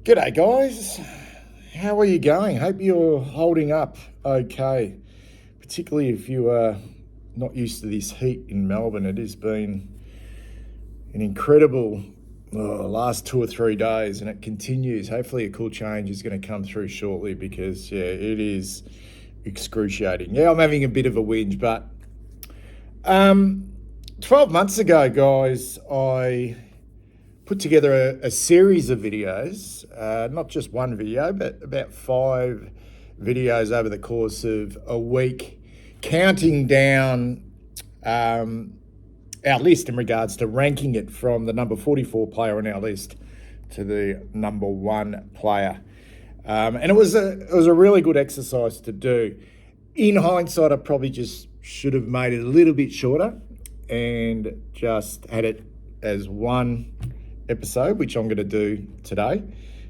G'day guys, how are you going? Hope you're holding up okay, particularly if you are not used to this heat in Melbourne. It has been an incredible last 2 or 3 days and it continues. Hopefully a cool change is going to come through shortly because it is excruciating. I'm having a bit of a whinge, but 12 months ago, guys, I put together a series of videos, not just one video, but about 5 videos over the course of a week, counting down our list in regards to ranking it from the number 44 player on our list to the number 1 player. And it was a really good exercise to do. In hindsight, I probably just should have made it a little bit shorter and just had it as one episode, which I'm going to do today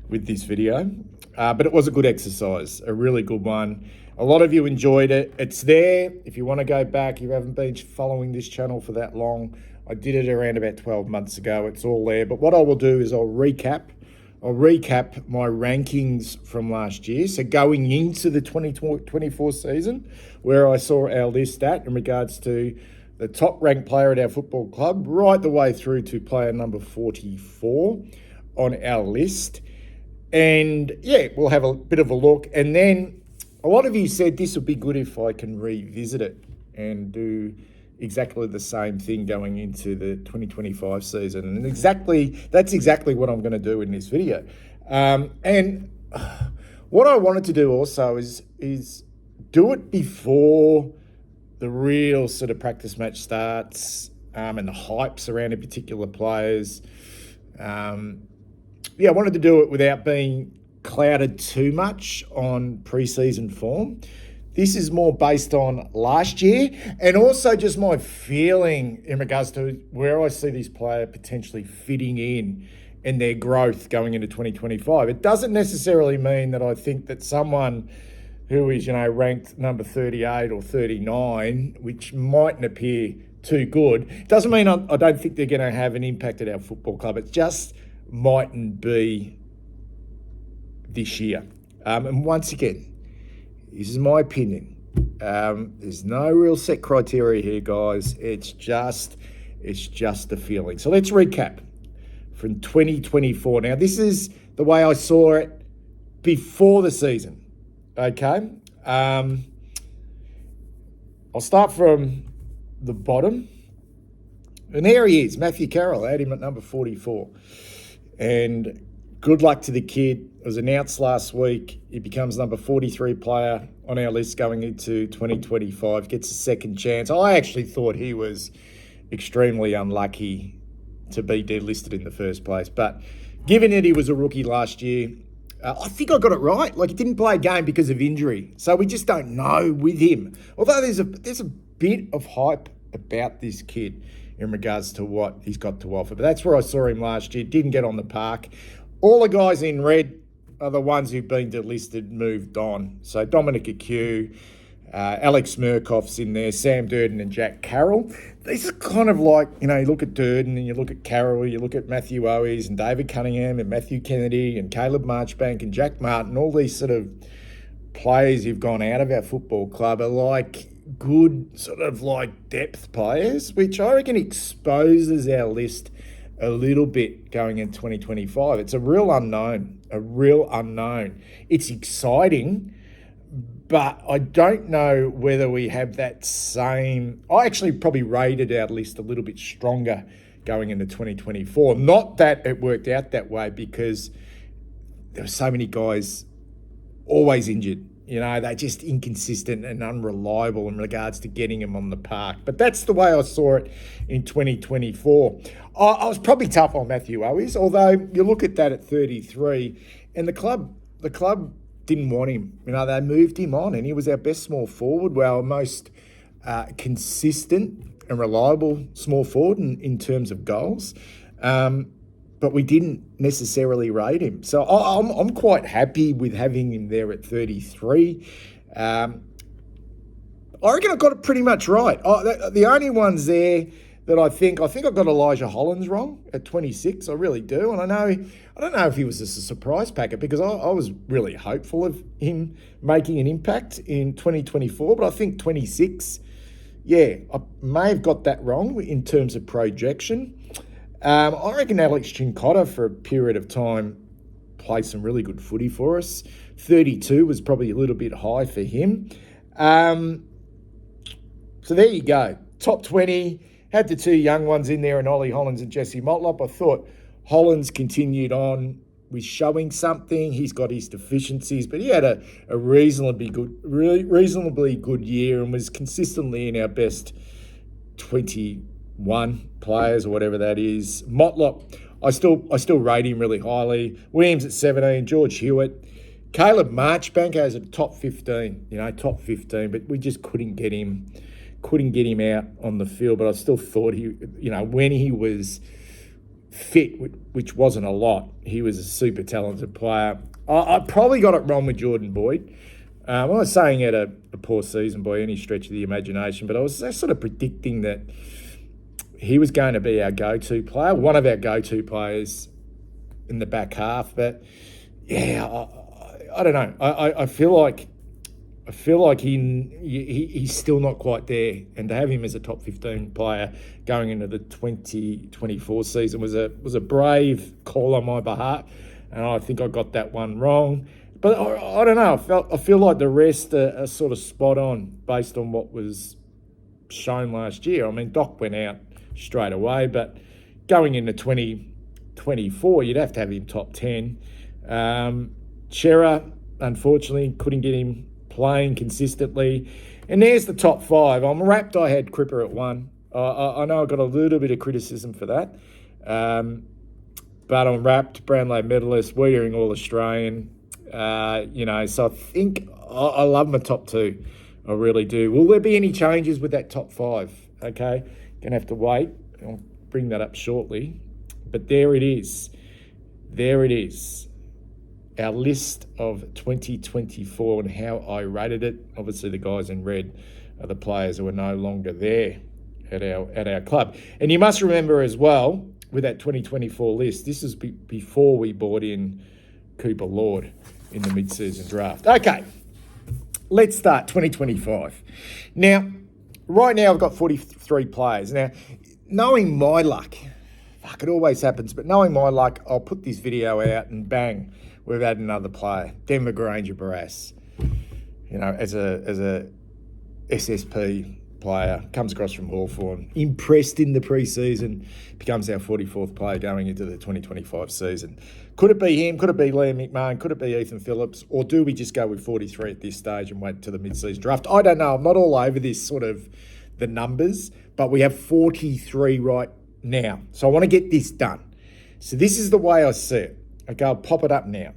with this video. But it was a good exercise, a really good one. A lot of you enjoyed it. It's there. If you want to go back, you haven't been following this channel for that long, I did it around about 12 months ago. It's all there. But what I will do is I'll recap my rankings from last year. So going into the 2024 season, where I saw our list at in regards to the top ranked player at our football club, right the way through to player number 44 on our list. And we'll have a bit of a look. And then a lot of you said this would be good if I can revisit it and do exactly the same thing going into the 2025 season. And that's exactly what I'm going to do in this video. And what I wanted to do also is do it before the real sort of practice match starts and the hype surrounding particular players. I wanted to do it without being clouded too much on pre-season form. This is more based on last year and also just my feeling in regards to where I see this player potentially fitting in and their growth going into 2025. It doesn't necessarily mean that I think that someone who is, ranked number 38 or 39, which mightn't appear too good, doesn't mean I don't think they're going to have an impact at our football club. It just mightn't be this year. And once again, this is my opinion. There's no real set criteria here, guys. It's just a feeling. So let's recap from 2024. Now, this is the way I saw it before the season. Okay. I'll start from the bottom. And there he is, Matthew Carroll. I had him at number 44. And good luck to the kid. It was announced last week. He becomes number 43 player on our list going into 2025. Gets a second chance. I actually thought he was extremely unlucky to be delisted in the first place. But given that he was a rookie last year, I think I got it right. Like, he didn't play a game because of injury. So we just don't know with him. Although there's a bit of hype about this kid in regards to what he's got to offer. But that's where I saw him last year. Didn't get on the park. All the guys in red are the ones who've been delisted, moved on. So Dominic Akew, Alex Murkoff's in there, Sam Durden and Jack Carroll. These are kind of like, you look at Durden and you look at Carroll, you look at Matthew Owies and David Cunningham and Matthew Kennedy and Caleb Marchbank and Jack Martin. All these sort of players who've gone out of our football club are like good sort of like depth players, which I reckon exposes our list a little bit going in 2025. It's a real unknown. It's exciting, but I don't know whether we have that same. I actually probably rated our list a little bit stronger going into 2024. Not that it worked out that way, because there were so many guys always injured. They're just inconsistent and unreliable in regards to getting them on the park. But that's the way I saw it in 2024. I was probably tough on Matthew Owies, although you look at that at 33, and the club didn't want him. They moved him on, and he was our best small forward, our most consistent and reliable small forward in terms of goals. But we didn't necessarily rate him. So I'm quite happy with having him there at 33. I reckon I got it pretty much right. The only ones there that I think I've got Elijah Hollands wrong at 26. I really do. And I don't know if he was just a surprise packet, because I was really hopeful of him making an impact in 2024. But I think 26, yeah, I may have got that wrong in terms of projection. I reckon Alex Chincotta for a period of time played some really good footy for us. 32 was probably a little bit high for him. So there you go. Top 20, had the two young ones in there, and Ollie Hollands and Jesse Motlop. I thought Hollands continued on with showing something. He's got his deficiencies, but he had a reasonably good year and was consistently in our best 21 players or whatever that is. Motlop, I still rate him really highly. Williams at 17, George Hewitt. Caleb Marchbank has a top 15, top 15, but we just couldn't get him out on the field. But I still thought he, when he was fit, which wasn't a lot, he was a super talented player. I probably got it wrong with Jordan Boyd. I'm not saying he had a poor season by any stretch of the imagination, but I was sort of predicting that he was going to be our go-to player, one of our go-to players in the back half. But yeah, I don't know. I feel like he's still not quite there, and to have him as a top 15 player going into the 2024 season was a brave call on my behalf, and I think I got that one wrong. But I don't know. I feel like the rest are sort of spot on based on what was shown last year. I mean, Doc went out straight away, but going into 2024, you'd have to have him top 10. Chera, unfortunately, couldn't get him playing consistently. And there's the top 5. I'm wrapped I had Cripper at 1. I know I got a little bit of criticism for that. But I'm wrapped, Brownlow medalist, Wiedering All-Australian. So I think I love my top 2. I really do. Will there be any changes with that top 5? Okay, going to have to wait. I'll bring that up shortly. But there it is. Our list of 2024 and how I rated it. Obviously, the guys in red are the players who are no longer there at our club. And you must remember as well, with that 2024 list, this is before we bought in Cooper Lord in the mid-season draft. Okay, let's start 2025. Now, right now I've got 43 players. Now, knowing my luck, it always happens, but knowing my luck, I'll put this video out and bang, we've had another player, Denver Granger Barras, as a SSP player, comes across from Hawthorn, impressed in the pre-season, becomes our 44th player going into the 2025 season. Could it be him? Could it be Liam McMahon? Could it be Ethan Phillips? Or do we just go with 43 at this stage and wait to the mid-season draft? I don't know. I'm not all over this sort of the numbers, but we have 43 right now. So I want to get this done. So this is the way I see it. Okay, I'll pop it up now.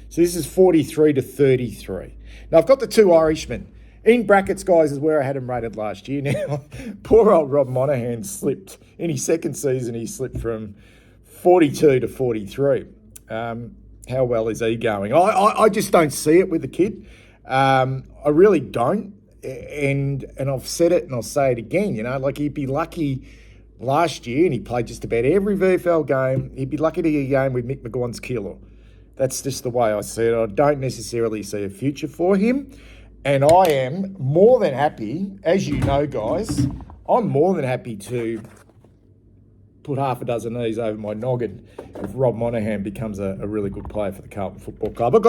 So this is 43 to 33. Now, I've got the 2 Irishmen. In brackets, guys, is where I had him rated last year. Now, poor old Rob Monaghan slipped. In his second season, he slipped from 42 to 43. How well is he going? I just don't see it with the kid. I really don't. And I've said it and I'll say it again. He'd be lucky last year, and he played just about every VFL game. He'd be lucky to get a game with Mick McGowan's killer. That's just the way I see it. I don't necessarily see a future for him. And I am more than happy, as you know, guys, I'm more than happy to put half a dozen of these over my noggin if Rob Monaghan becomes a really good player for the Carlton Football Club. I've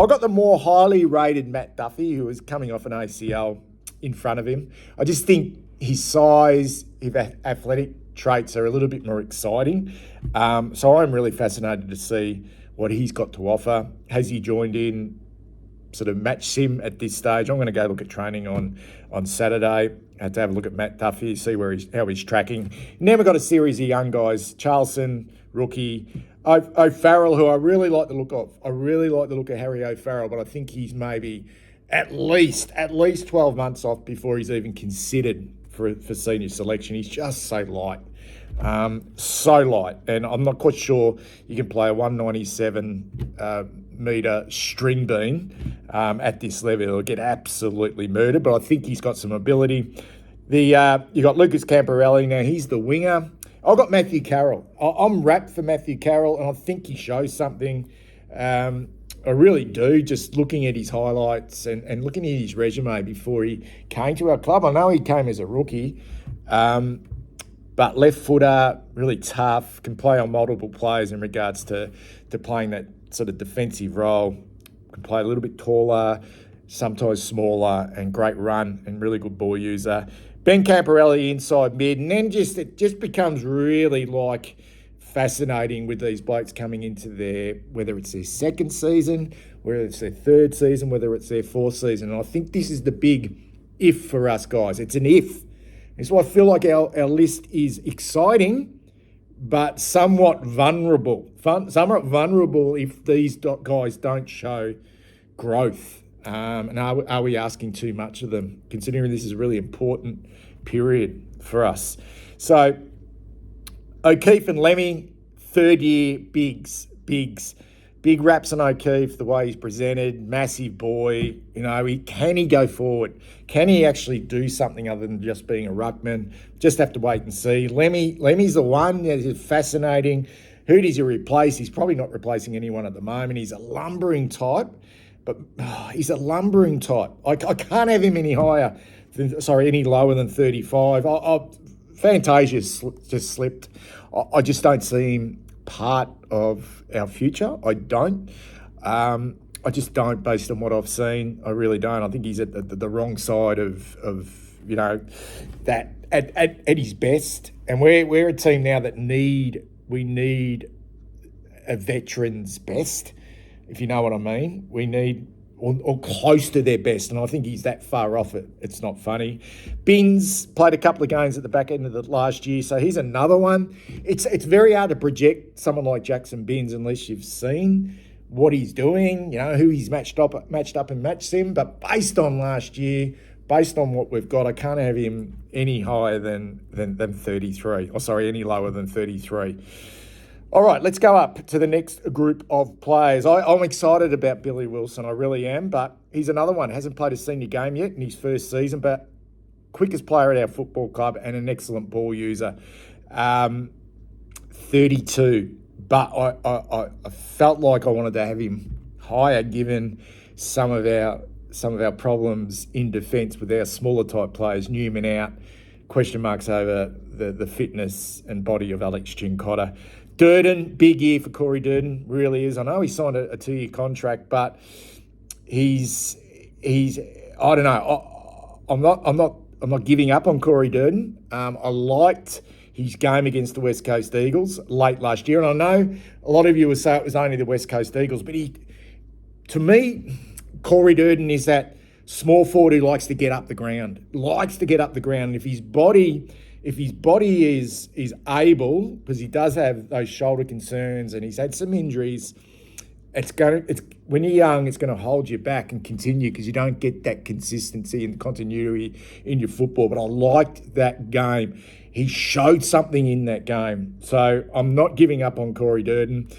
got the more highly rated Matt Duffy, who is coming off an ACL, in front of him. I just think his size, his athletic traits are a little bit more exciting. So I'm really fascinated to see what he's got to offer. Has he joined in, sort of match sim at this stage? I'm going to go look at training on Saturday. I had to have a look at Matt Duffy, see how he's tracking. Never got a series of young guys. Charleston, rookie. O'Farrell, who I really like the look of. I really like the look of Harry O'Farrell, but I think he's maybe at least 12 months off before he's even considered for senior selection. He's just so light. And I'm not quite sure you can play a 197 metre string bean at this level. He'll get absolutely murdered, but I think he's got some ability. You got Lucas Camporelli. Now he's the winger. I've got Matthew Carroll. I'm wrapped for Matthew Carroll, and I think he shows something. I really do, just looking at his highlights and looking at his resume before he came to our club. I know he came as a rookie, but left footer, really tough, can play on multiple players in regards to playing that sort of defensive role. Can play a little bit taller, sometimes smaller, and great run and really good ball user. Ben Camporelli inside mid, and then it just becomes really like fascinating with these blokes coming into whether it's their second season, whether it's their third season, whether it's their fourth season. And I think this is the big if for us guys. It's an if. It's why I feel like our list is exciting, but somewhat vulnerable. Somewhat vulnerable if these guys don't show growth. And are we asking too much of them, considering this is a really important period for us? So O'Keefe and Lemmy, third year bigs. Big raps on O'Keefe, the way he's presented, massive boy. Can he go forward? Can he actually do something other than just being a ruckman? Just have to wait and see. Lemmy's the one that is fascinating. Who does he replace? He's probably not replacing anyone at the moment. He's a lumbering type, but he's a lumbering type. I can't have him any lower than 35. Fantasia's just slipped. I just don't see him part of our future. I don't. I just don't, based on what I've seen. I really don't. I think he's at the wrong side of that at his best. And we're a team now that we need a veteran's best, if you know what I mean. We need or close to their best, and I think he's that far off it. It's not funny. Binns played a couple of games at the back end of the last year, so he's another one. It's very hard to project someone like Jackson Binns unless you've seen what he's doing, who he's matched up and matched him. But based on last year, based on what we've got, I can't have him any higher than 33. Any lower than 33. All right, let's go up to the next group of players. I'm excited about Billy Wilson, I really am, but he's another one. Hasn't played a senior game yet in his first season, but quickest player at our football club and an excellent ball user. 32, but I felt like I wanted to have him higher given some of our problems in defence with our smaller type players. Newman out, question marks over the fitness and body of Alex Chincotta. Durden, big year for Corey Durden, really is. I know he signed a 2-year contract, but he's I don't know. I'm not giving up on Corey Durden. I liked his game against the West Coast Eagles late last year, and I know a lot of you would say it was only the West Coast Eagles, but to me, Corey Durden is that small forward who likes to get up the ground. And if his body is able, because he does have those shoulder concerns and he's had some injuries, when you're young, it's going to hold you back and continue because you don't get that consistency and continuity in your football. But I liked that game. He showed something in that game. So I'm not giving up on Corey Durden.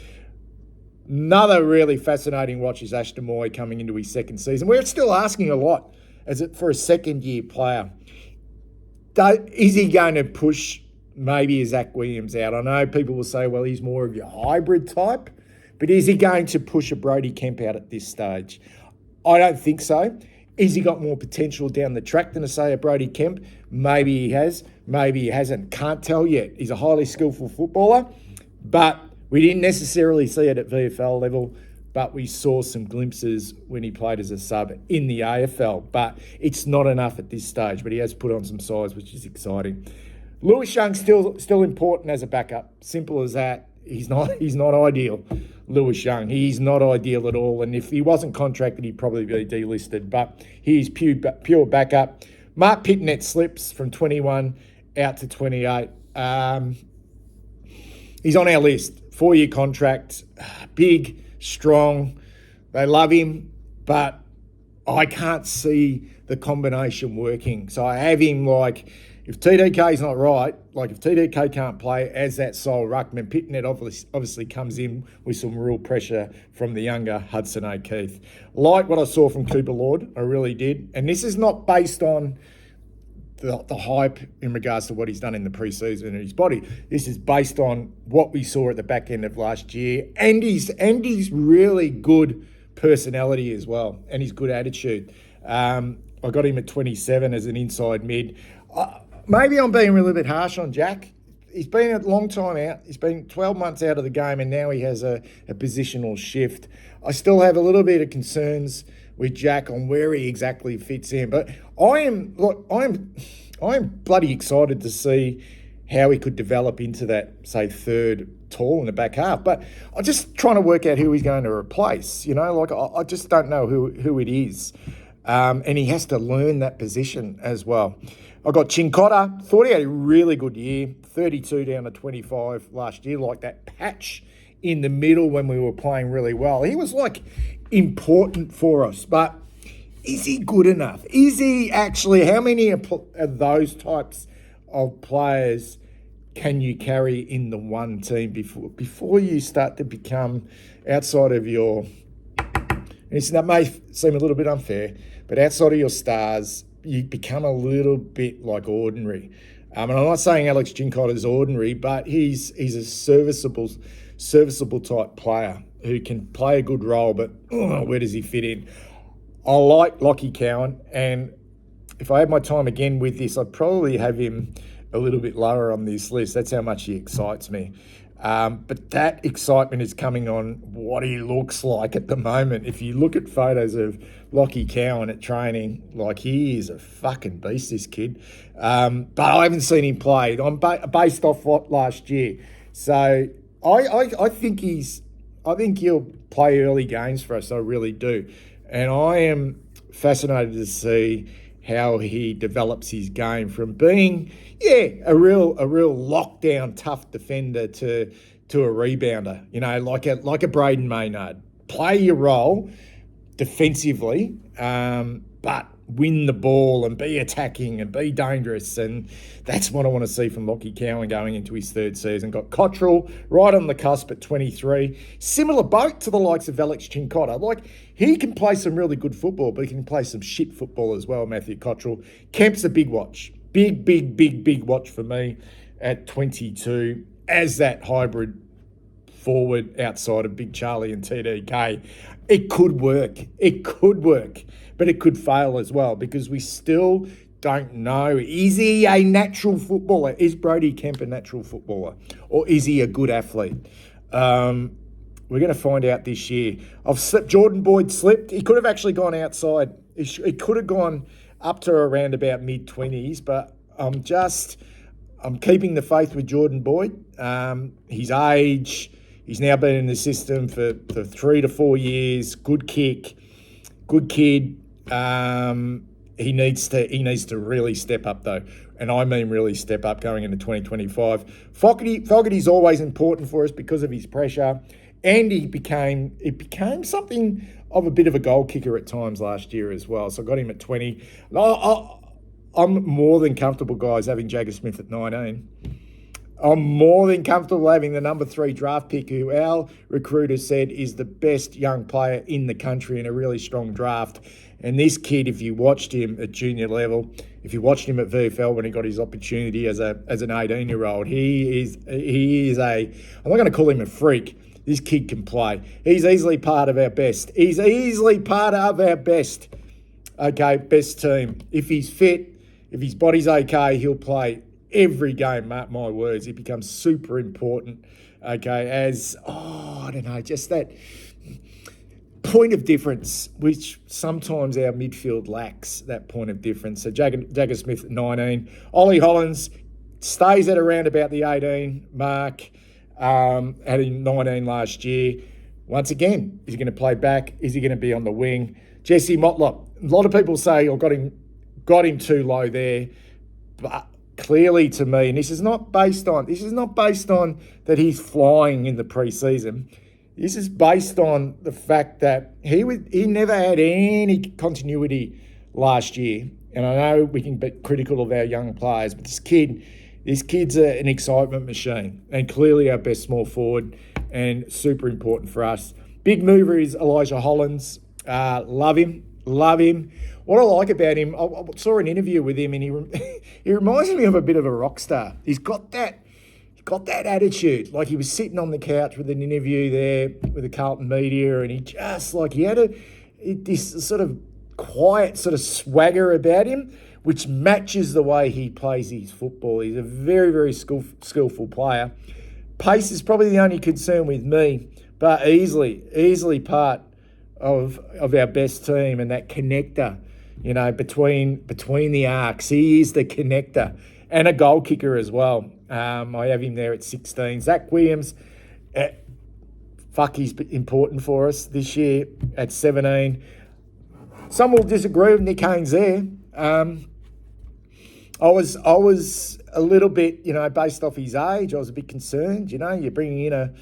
Another really fascinating watch is Ashton Moy coming into his second season. We're still asking a lot for a second-year player. Is he going to push maybe a Zach Williams out? I know people will say, well, he's more of your hybrid type, but is he going to push a Brody Kemp out at this stage? I don't think so. Has he got more potential down the track than, say, a Brody Kemp? Maybe he has. Maybe he hasn't. Can't tell yet. He's a highly skillful footballer, but we didn't necessarily see it at VFL level, but we saw some glimpses when he played as a sub in the AFL. But it's not enough at this stage, but he has put on some size, which is exciting. Lewis Young's still important as a backup. Simple as that. He's not ideal, Lewis Young. He's not ideal at all. And if he wasn't contracted, he'd probably be delisted. But he's pure backup. Mark Pitnet slips from 21 out to 28. He's on our list. 4-year contract. Big, strong. They love him, but I can't see the combination working. So I have him if TDK's not right, if TDK can't play as that sole ruckman, Pitnet obviously comes in with some real pressure from the younger Hudson O'Keefe. Like what I saw from Cooper Lord, I really did. And this is not based on the hype in regards to what he's done in the preseason and his body. This is based on what we saw at the back end of last year, and his really good personality as well, and his good attitude. I got him at 27 as an inside mid. Maybe I'm being a little bit harsh on Jack. He's been a long time out. He's been 12 months out of the game, and now he has a positional shift. I still have a little bit of concerns with Jack on where he exactly fits in. But I am bloody excited to see how he could develop into that, say, third tall in the back half. But I'm just trying to work out who he's going to replace. I just don't know who it is. And he has to learn that position as well. I got Chincotta. Thought he had a really good year. 32 down to 25 last year, like that patch in the middle when we were playing really well. He was important for us, but is he good enough? Is he actually, how many of those types of players can you carry in the one team before you start to become outside of your, that may seem a little bit unfair, but outside of your stars, you become a little bit like ordinary. And I'm not saying Alex Chincotta is ordinary, but he's a serviceable type player who can play a good role, but where does he fit in? I like Lockie Cowan, and if I had my time again with this, I'd probably have him a little bit lower on this list. That's how much he excites me. But that excitement is coming on what he looks like at the moment. If you look at photos of Lockie Cowan at training, he is a fucking beast, this kid. But I haven't seen him play. I'm based off what last year. So I think he'll play early games for us. I really do. And I am fascinated to see how he develops his game from being, a real lockdown tough defender to a rebounder, like a Braden Maynard. Play your role defensively, but win the ball and be attacking and be dangerous. And that's what I want to see from Lockie Cowan going into his third season. Got Cottrell right on the cusp at 23. Similar boat to the likes of Alex Chincotta. He can play some really good football, but he can play some shit football as well, Matthew Cottrell. Kemp's a big watch. Big watch for me at 22 as that hybrid forward outside of Big Charlie and TDK. It could work, but it could fail as well because we still don't know. Is he a natural footballer? Is Brody Kemp a natural footballer? Or is he a good athlete? We're going to find out this year. Jordan Boyd slipped. He could have actually gone outside. He could have gone up to around about mid-20s, but I'm keeping the faith with Jordan Boyd. His age, he's now been in the system for 3 to 4 years. Good kick, good kid. He needs to really step up though, and I mean really step up going into 2025. Fogarty's always important for us because of his pressure, and it became something of a bit of a goal kicker at times last year as well. So I got him at 20. I'm more than comfortable, guys, having Jagger Smith at 19. I'm more than comfortable having the number 3 draft pick, who our recruiter said is the best young player in the country in a really strong draft. And this kid, if you watched him at junior level, if you watched him at VFL when he got his opportunity as an 18-year-old, he is I'm not going to call him a freak. This kid can play. He's easily part of our best. Okay, best team. If he's fit, if his body's okay, he'll play every game, mark my words. It becomes super important, okay, just that point of difference, which sometimes our midfield lacks, that point of difference. So Jagger Smith at 19. Ollie Hollins stays at around about the 18 mark, had him 19 last year. Once again, is he going to play back? Is he going to be on the wing? Jesse Motlop. A lot of people say, got him too low there, but clearly to me, and this is not based on that he's flying in the preseason. This is based on the fact that he never had any continuity last year. And I know we can be critical of our young players, but this kid's an excitement machine, and clearly our best small forward and super important for us. Big mover is Elijah Hollins. Love him. what I like about him, I saw an interview with him, and he reminds me of a bit of a rock star. He's got that attitude. Like, he was sitting on the couch with an interview there with the Carlton media, and he had this sort of quiet sort of swagger about him, which matches the way he plays his football. He's a very, very skillful player. Pace is probably the only concern with me, but easily part of our best team, and that connector, between the arcs. He is the connector and a goal kicker as well. I have him there at 16. Zach Williams, he's important for us this year at 17. Some will disagree with Nick Haynes there. I was a little bit, based off his age, I was a bit concerned. You're bringing in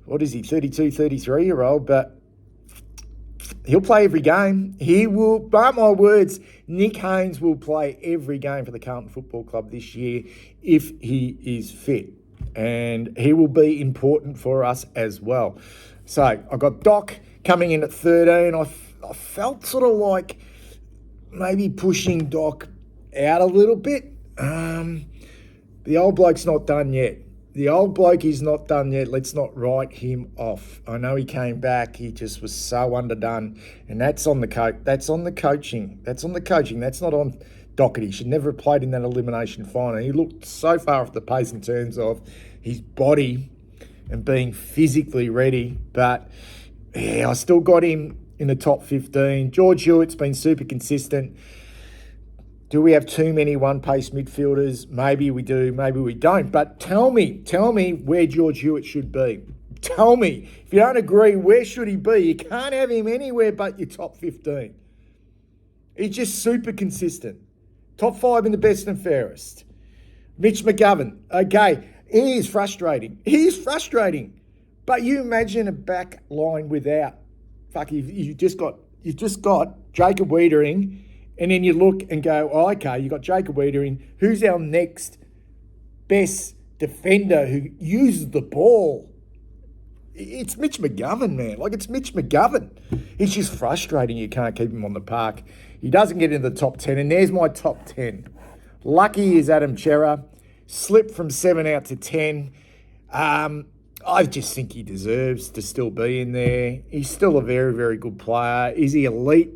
32, 33-year-old, but he'll play every game. He will, mark my words, Nick Haynes will play every game for the Carlton Football Club this year if he is fit. And he will be important for us as well. So I got Doc coming in at 13. I felt sort of like maybe pushing Doc out a little bit. The old bloke's not done yet. The old bloke is not done yet. Let's not write him off. I know he came back. He just was so underdone. And that's on the That's on the coaching. That's not on Dockett. He should never have played in that elimination final. He looked so far off the pace in terms of his body and being physically ready. But, yeah, I still got him in the top 15. George Hewitt's been super consistent. Do we have too many one-pace midfielders? Maybe we do, maybe we don't. But tell me where George Hewitt should be. Tell me. If you don't agree, where should he be? You can't have him anywhere but your top 15. He's just super consistent. Top 5 in the best and fairest. Mitch McGovern. Okay, he is frustrating. But you imagine a back line without. You've just got Jacob Wiedering. And then you look and go, okay, you got Jacob Wiedering. Who's our next best defender who uses the ball? It's Mitch McGovern, man. It's Mitch McGovern. It's just frustrating you can't keep him on the park. He doesn't get into the top 10, and there's my top 10. Lucky is Adam Chera. Slipped from 7 out to 10. I just think he deserves to still be in there. He's still a very, very good player. Is he elite?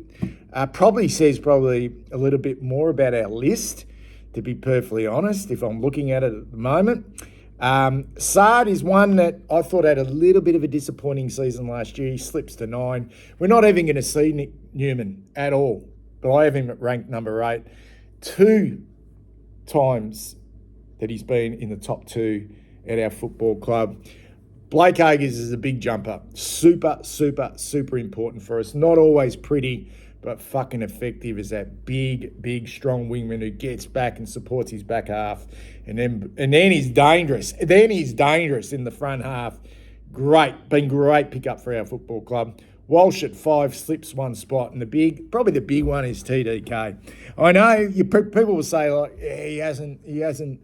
Probably says a little bit more about our list, to be perfectly honest, if I'm looking at it at the moment. Saad is one that I thought had a little bit of a disappointing season last year. He slips to 9. We're not even going to see Nick Newman at all, but I have him at ranked number 8. 2 times that he's been in the top 2 at our football club. Blake Agers is a big jumper. Super, super, super important for us. Not always pretty, but fucking effective as that big, strong wingman who gets back and supports his back half. And then he's dangerous. Then he's dangerous in the front half. Been great pickup for our football club. Walsh at 5 slips 1 spot, and probably the big one is TDK. I know people will say he hasn't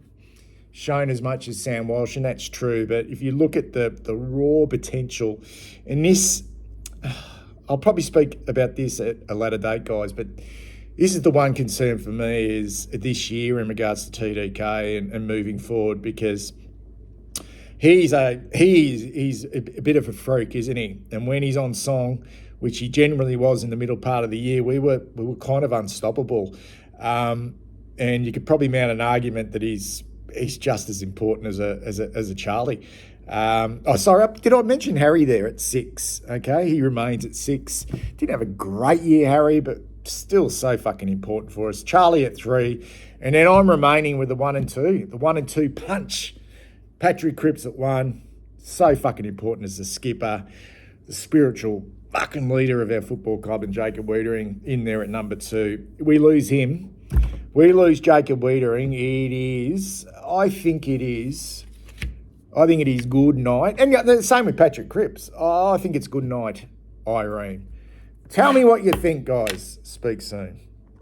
shown as much as Sam Walsh, and that's true. But if you look at the raw potential, and this. I'll probably speak about this at a later date, guys, but this is the one concern for me is this year in regards to TDK and moving forward, because he's a bit of a freak, isn't he? And when he's on song, which he generally was in the middle part of the year, we were kind of unstoppable. And you could probably mount an argument that he's just as important as a Charlie. Did I mention Harry there at 6? Okay, he remains at 6. Didn't have a great year, Harry, but still so fucking important for us. Charlie at 3, and then I'm remaining with the 1 and 2. The 1 and 2 punch. Patrick Cripps at 1. So fucking important as the skipper, the spiritual fucking leader of our football club, and Jacob Wiedering in there at number 2. We lose him. We lose Jacob Wiedering. I think it is good night. And the same with Patrick Cripps. I think it's good night, Irene. Tell me what you think, guys. Speak soon.